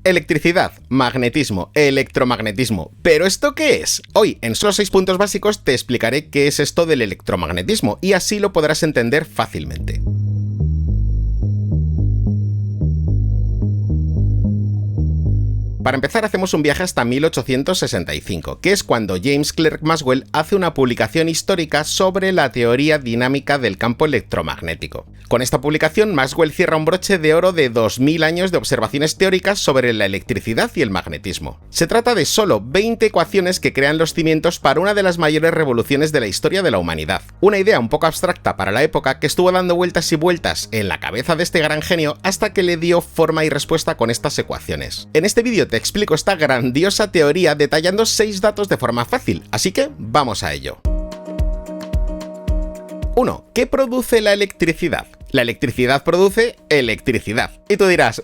Electricidad, magnetismo, electromagnetismo. ¿Pero esto qué es? Hoy, en solo 6 puntos básicos, te explicaré qué es esto del electromagnetismo y así lo podrás entender fácilmente. Para empezar, hacemos un viaje hasta 1865, que es cuando James Clerk Maxwell hace una publicación histórica sobre la teoría dinámica del campo electromagnético. Con esta publicación, Maxwell cierra un broche de oro de 2000 años de observaciones teóricas sobre la electricidad y el magnetismo. Se trata de solo 20 ecuaciones que crean los cimientos para una de las mayores revoluciones de la historia de la humanidad. Una idea un poco abstracta para la época que estuvo dando vueltas y vueltas en la cabeza de este gran genio hasta que le dio forma y respuesta con estas ecuaciones. En este vídeo te explico esta grandiosa teoría detallando 6 datos de forma fácil, así que vamos a ello. 1. ¿Qué produce la electricidad? La electricidad produce electricidad. Y tú dirás,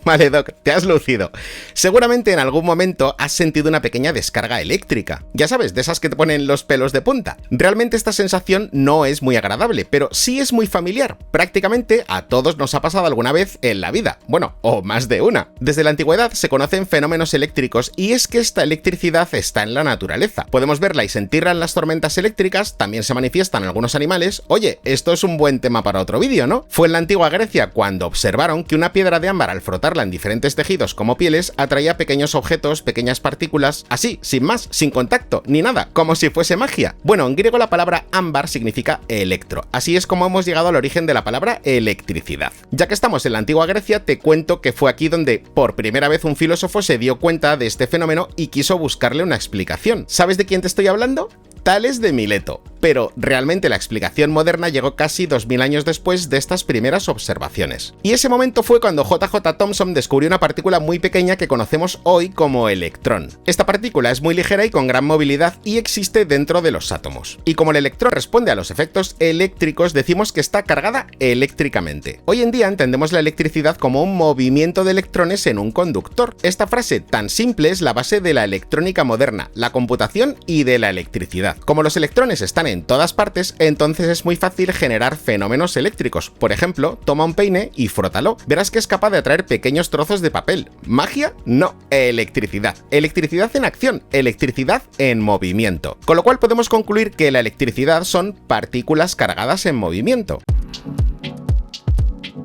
vale Doc, te has lucido. Seguramente en algún momento has sentido una pequeña descarga eléctrica. Ya sabes, de esas que te ponen los pelos de punta. Realmente esta sensación no es muy agradable, pero sí es muy familiar. Prácticamente a todos nos ha pasado alguna vez en la vida. Bueno, o más de una. Desde la antigüedad se conocen fenómenos eléctricos y es que esta electricidad está en la naturaleza. Podemos verla y sentirla en las tormentas eléctricas, también se manifiestan en algunos animales. Oye, esto es un buen tema para otro vídeo, ¿no? Fue en la antigua Grecia cuando observaron que una piedra de ámbar al frotarla en diferentes tejidos como pieles atraía pequeños objetos, pequeñas partículas, así, sin más, sin contacto, ni nada, como si fuese magia. Bueno, en griego la palabra ámbar significa electro, así es como hemos llegado al origen de la palabra electricidad. Ya que estamos en la antigua Grecia, te cuento que fue aquí donde por primera vez un filósofo se dio cuenta de este fenómeno y quiso buscarle una explicación. ¿Sabes de quién te estoy hablando? Tales de Mileto, pero realmente la explicación moderna llegó casi 2000 años después de estas primeras observaciones. Y ese momento fue cuando JJ Thomson descubrió una partícula muy pequeña que conocemos hoy como electrón. Esta partícula es muy ligera y con gran movilidad y existe dentro de los átomos. Y como el electrón responde a los efectos eléctricos, decimos que está cargada eléctricamente. Hoy en día entendemos la electricidad como un movimiento de electrones en un conductor. Esta frase tan simple es la base de la electrónica moderna, la computación y de la electricidad. Como los electrones están en todas partes, entonces es muy fácil generar fenómenos eléctricos. Por ejemplo, toma un peine y frótalo. Verás que es capaz de atraer pequeños trozos de papel. ¿Magia? No, electricidad. Electricidad en acción, electricidad en movimiento. Con lo cual podemos concluir que la electricidad son partículas cargadas en movimiento.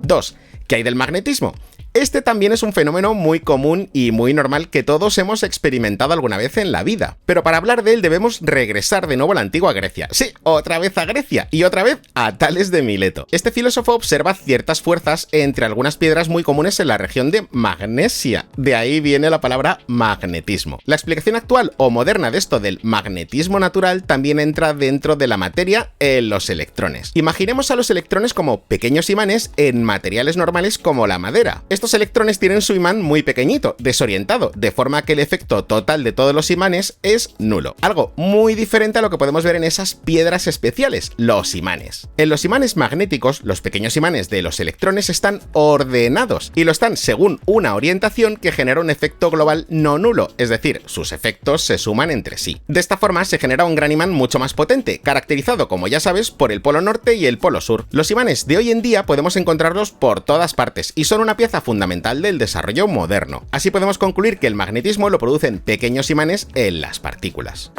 2. ¿Qué hay del magnetismo? Este también es un fenómeno muy común y muy normal que todos hemos experimentado alguna vez en la vida. Pero para hablar de él debemos regresar de nuevo a la antigua Grecia. Sí, otra vez a Grecia y otra vez a Tales de Mileto. Este filósofo observa ciertas fuerzas entre algunas piedras muy comunes en la región de Magnesia. De ahí viene la palabra magnetismo. La explicación actual o moderna de esto del magnetismo natural también entra dentro de la materia en los electrones. Imaginemos a los electrones como pequeños imanes en materiales normales como la madera. Estos electrones tienen su imán muy pequeñito, desorientado, de forma que el efecto total de todos los imanes es nulo. Algo muy diferente a lo que podemos ver en esas piedras especiales, los imanes. En los imanes magnéticos, los pequeños imanes de los electrones están ordenados y lo están según una orientación que genera un efecto global no nulo, es decir, sus efectos se suman entre sí. De esta forma se genera un gran imán mucho más potente, caracterizado, como ya sabes, por el polo norte y el polo sur. Los imanes de hoy en día podemos encontrarlos por todas partes y son una pieza fundamental del desarrollo moderno. Así podemos concluir que el magnetismo lo producen pequeños imanes en las partículas.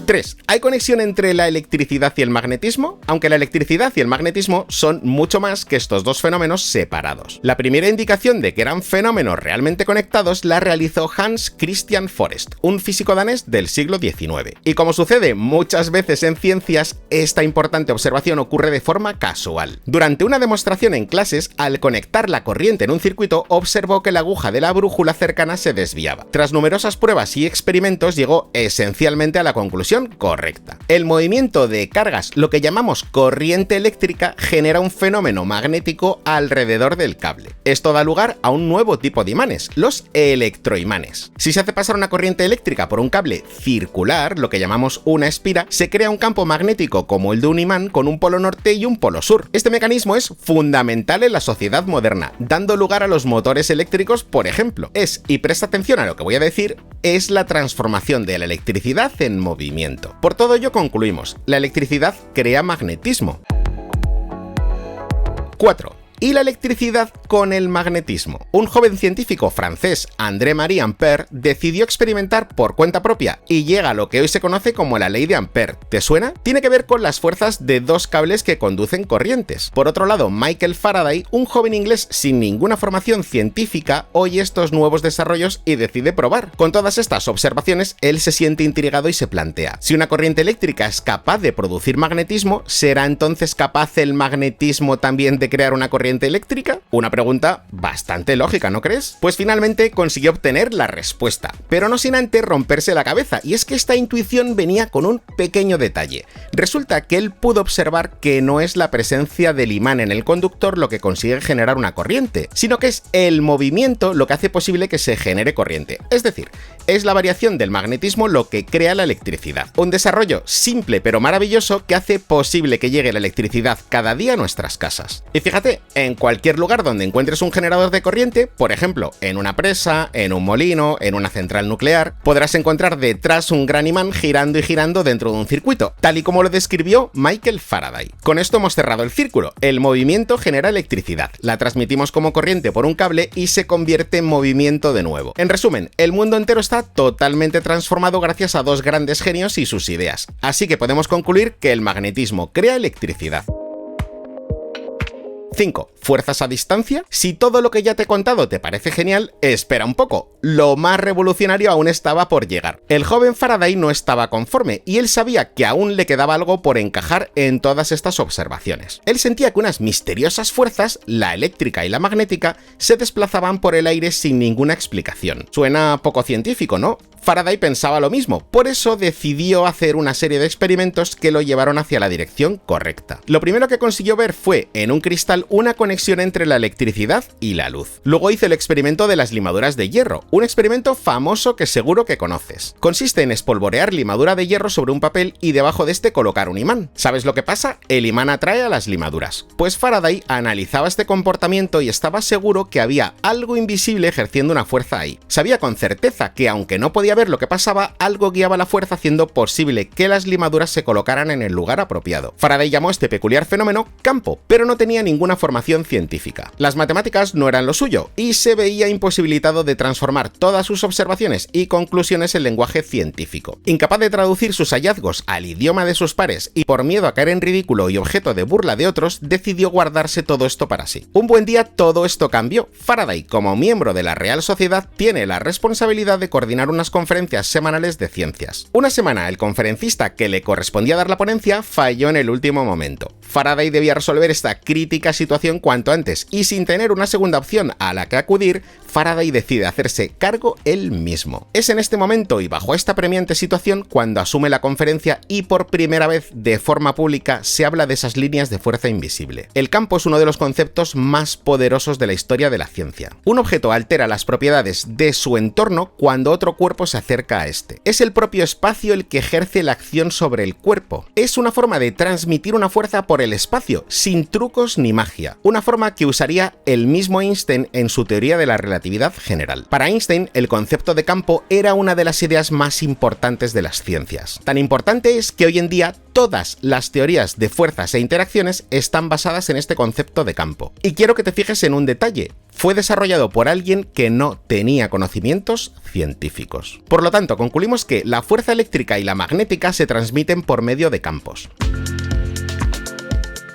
3. ¿Hay conexión entre la electricidad y el magnetismo? Aunque la electricidad y el magnetismo son mucho más que estos dos fenómenos separados. La primera indicación de que eran fenómenos realmente conectados la realizó Hans Christian Forest, un físico danés del siglo XIX. Y como sucede muchas veces en ciencias, esta importante observación ocurre de forma casual. Durante una demostración en clases, al conectar la corriente en un circuito, observó que la aguja de la brújula cercana se desviaba. Tras numerosas pruebas y experimentos, llegó esencialmente a la conclusión correcta. El movimiento de cargas, lo que llamamos corriente eléctrica, genera un fenómeno magnético alrededor del cable. Esto da lugar a un nuevo tipo de imanes, los electroimanes. Si se hace pasar una corriente eléctrica por un cable circular, lo que llamamos una espira, se crea un campo magnético como el de un imán con un polo norte y un polo sur. Este mecanismo es fundamental en la sociedad moderna, dando lugar a los motores eléctricos, por ejemplo. Y presta atención a lo que voy a decir, es la transformación de la electricidad en movimiento. Por todo ello concluimos, la electricidad crea magnetismo. 4. y la electricidad con el magnetismo. Un joven científico francés, André-Marie Ampère, decidió experimentar por cuenta propia y llega a lo que hoy se conoce como la ley de Ampère. ¿Te suena? Tiene que ver con las fuerzas de dos cables que conducen corrientes. Por otro lado, Michael Faraday, un joven inglés sin ninguna formación científica, oye estos nuevos desarrollos y decide probar. Con todas estas observaciones, él se siente intrigado y se plantea: si una corriente eléctrica es capaz de producir magnetismo, ¿será entonces capaz el magnetismo también de crear una corriente eléctrica? Una pregunta bastante lógica, ¿no crees? Pues finalmente consiguió obtener la respuesta, pero no sin antes romperse la cabeza, y es que esta intuición venía con un pequeño detalle. Resulta que él pudo observar que no es la presencia del imán en el conductor lo que consigue generar una corriente, sino que es el movimiento lo que hace posible que se genere corriente. Es decir, es la variación del magnetismo lo que crea la electricidad. Un desarrollo simple pero maravilloso que hace posible que llegue la electricidad cada día a nuestras casas. Y fíjate, en cualquier lugar donde encuentres un generador de corriente, por ejemplo, en una presa, en un molino, en una central nuclear, podrás encontrar detrás un gran imán girando y girando dentro de un circuito, tal y como lo describió Michael Faraday. Con esto hemos cerrado el círculo. El movimiento genera electricidad, la transmitimos como corriente por un cable y se convierte en movimiento de nuevo. En resumen, el mundo entero está totalmente transformado gracias a dos grandes genios y sus ideas. Así que podemos concluir que el magnetismo crea electricidad. 5. ¿Fuerzas a distancia? Si todo lo que ya te he contado te parece genial, espera un poco. Lo más revolucionario aún estaba por llegar. El joven Faraday no estaba conforme y él sabía que aún le quedaba algo por encajar en todas estas observaciones. Él sentía que unas misteriosas fuerzas, la eléctrica y la magnética, se desplazaban por el aire sin ninguna explicación. Suena poco científico, ¿no? Faraday pensaba lo mismo, por eso decidió hacer una serie de experimentos que lo llevaron hacia la dirección correcta. Lo primero que consiguió ver fue, en un cristal, una conexión entre la electricidad y la luz. Luego hizo el experimento de las limaduras de hierro, un experimento famoso que seguro que conoces. Consiste en espolvorear limadura de hierro sobre un papel y debajo de este colocar un imán. ¿Sabes lo que pasa? El imán atrae a las limaduras. Pues Faraday analizaba este comportamiento y estaba seguro que había algo invisible ejerciendo una fuerza ahí. Sabía con certeza que, aunque no podía ver lo que pasaba, algo guiaba la fuerza haciendo posible que las limaduras se colocaran en el lugar apropiado. Faraday llamó a este peculiar fenómeno campo, pero no tenía ninguna formación científica. Las matemáticas no eran lo suyo y se veía imposibilitado de transformar todas sus observaciones y conclusiones en lenguaje científico. Incapaz de traducir sus hallazgos al idioma de sus pares y por miedo a caer en ridículo y objeto de burla de otros, decidió guardarse todo esto para sí. Un buen día todo esto cambió. Faraday, como miembro de la Real Sociedad, tiene la responsabilidad de coordinar unas conferencias semanales de ciencias. Una semana, el conferencista que le correspondía dar la ponencia falló en el último momento. Faraday debía resolver esta crítica situación cuanto antes y, sin tener una segunda opción a la que acudir, Faraday decide hacerse cargo él mismo. Es en este momento y bajo esta premiante situación cuando asume la conferencia y por primera vez de forma pública se habla de esas líneas de fuerza invisible. El campo es uno de los conceptos más poderosos de la historia de la ciencia. Un objeto altera las propiedades de su entorno cuando otro cuerpo se acerca a este. Es el propio espacio el que ejerce la acción sobre el cuerpo. Es una forma de transmitir una fuerza por el espacio, sin trucos ni magia. Una forma que usaría el mismo Einstein en su teoría de la relatividad general. Para Einstein, el concepto de campo era una de las ideas más importantes de las ciencias. Tan importante es que hoy en día todas las teorías de fuerzas e interacciones están basadas en este concepto de campo. Y quiero que te fijes en un detalle. Fue desarrollado por alguien que no tenía conocimientos científicos. Por lo tanto, concluimos que la fuerza eléctrica y la magnética se transmiten por medio de campos.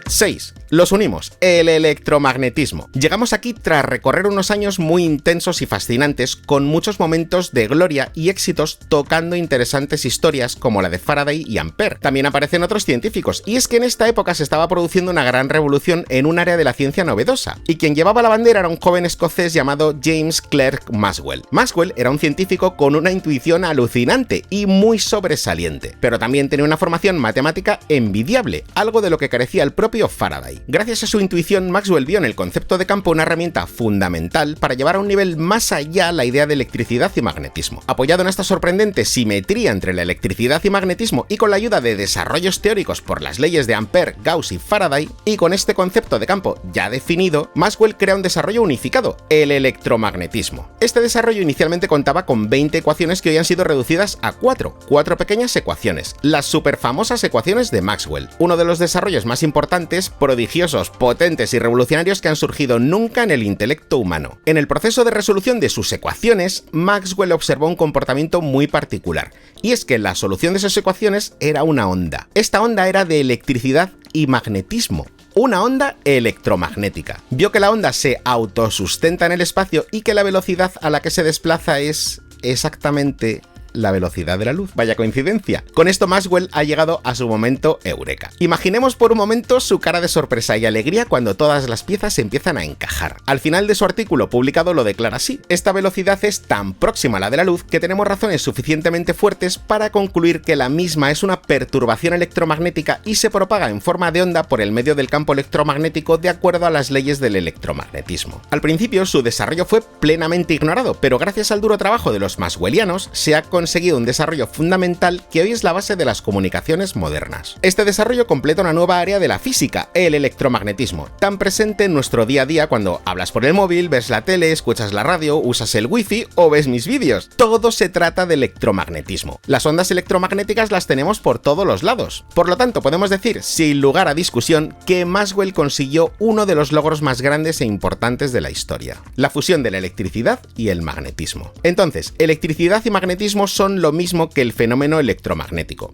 6. Los unimos, el electromagnetismo. Llegamos aquí tras recorrer unos años muy intensos y fascinantes, con muchos momentos de gloria y éxitos tocando interesantes historias como la de Faraday y Ampère. También aparecen otros científicos, y es que en esta época se estaba produciendo una gran revolución en un área de la ciencia novedosa, y quien llevaba la bandera era un joven escocés llamado James Clerk Maxwell. Maxwell era un científico con una intuición alucinante y muy sobresaliente, pero también tenía una formación matemática envidiable, algo de lo que carecía el propio Faraday. Gracias a su intuición, Maxwell vio en el concepto de campo una herramienta fundamental para llevar a un nivel más allá la idea de electricidad y magnetismo. Apoyado en esta sorprendente simetría entre la electricidad y magnetismo y con la ayuda de desarrollos teóricos por las leyes de Ampère, Gauss y Faraday, y con este concepto de campo ya definido, Maxwell crea un desarrollo unificado, el electromagnetismo. Este desarrollo inicialmente contaba con 20 ecuaciones que hoy han sido reducidas a 4 pequeñas ecuaciones, las superfamosas ecuaciones de Maxwell. Uno de los desarrollos más importantes, prodigiosos prodigiosos, potentes y revolucionarios que han surgido nunca en el intelecto humano. En el proceso de resolución de sus ecuaciones, Maxwell observó un comportamiento muy particular, y es que la solución de sus ecuaciones era una onda. Esta onda era de electricidad y magnetismo. Una onda electromagnética. Vio que la onda se autosustenta en el espacio y que la velocidad a la que se desplaza es exactamente la velocidad de la luz. Vaya coincidencia. Con esto Maxwell ha llegado a su momento eureka. Imaginemos por un momento su cara de sorpresa y alegría cuando todas las piezas empiezan a encajar. Al final de su artículo publicado lo declara así: esta velocidad es tan próxima a la de la luz que tenemos razones suficientemente fuertes para concluir que la misma es una perturbación electromagnética y se propaga en forma de onda por el medio del campo electromagnético de acuerdo a las leyes del electromagnetismo. Al principio su desarrollo fue plenamente ignorado, pero gracias al duro trabajo de los maxwellianos se ha conseguido un desarrollo fundamental que hoy es la base de las comunicaciones modernas. Este desarrollo completa una nueva área de la física, el electromagnetismo, tan presente en nuestro día a día cuando hablas por el móvil, ves la tele, escuchas la radio, usas el wifi o ves mis vídeos. Todo se trata de electromagnetismo. Las ondas electromagnéticas las tenemos por todos los lados. Por lo tanto, podemos decir, sin lugar a discusión, que Maxwell consiguió uno de los logros más grandes e importantes de la historia: la fusión de la electricidad y el magnetismo. Entonces, electricidad y magnetismo son lo mismo que el fenómeno electromagnético.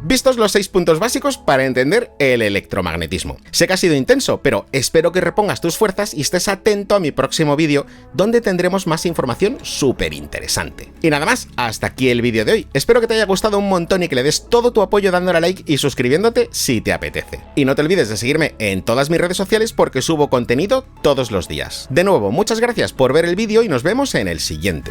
Vistos los 6 puntos básicos para entender el electromagnetismo. Sé que ha sido intenso, pero espero que repongas tus fuerzas y estés atento a mi próximo vídeo, donde tendremos más información súper interesante. Y nada más, hasta aquí el vídeo de hoy. Espero que te haya gustado un montón y que le des todo tu apoyo dándole a like y suscribiéndote si te apetece. Y no te olvides de seguirme en todas mis redes sociales porque subo contenido todos los días. De nuevo, muchas gracias por ver el vídeo y nos vemos en el siguiente.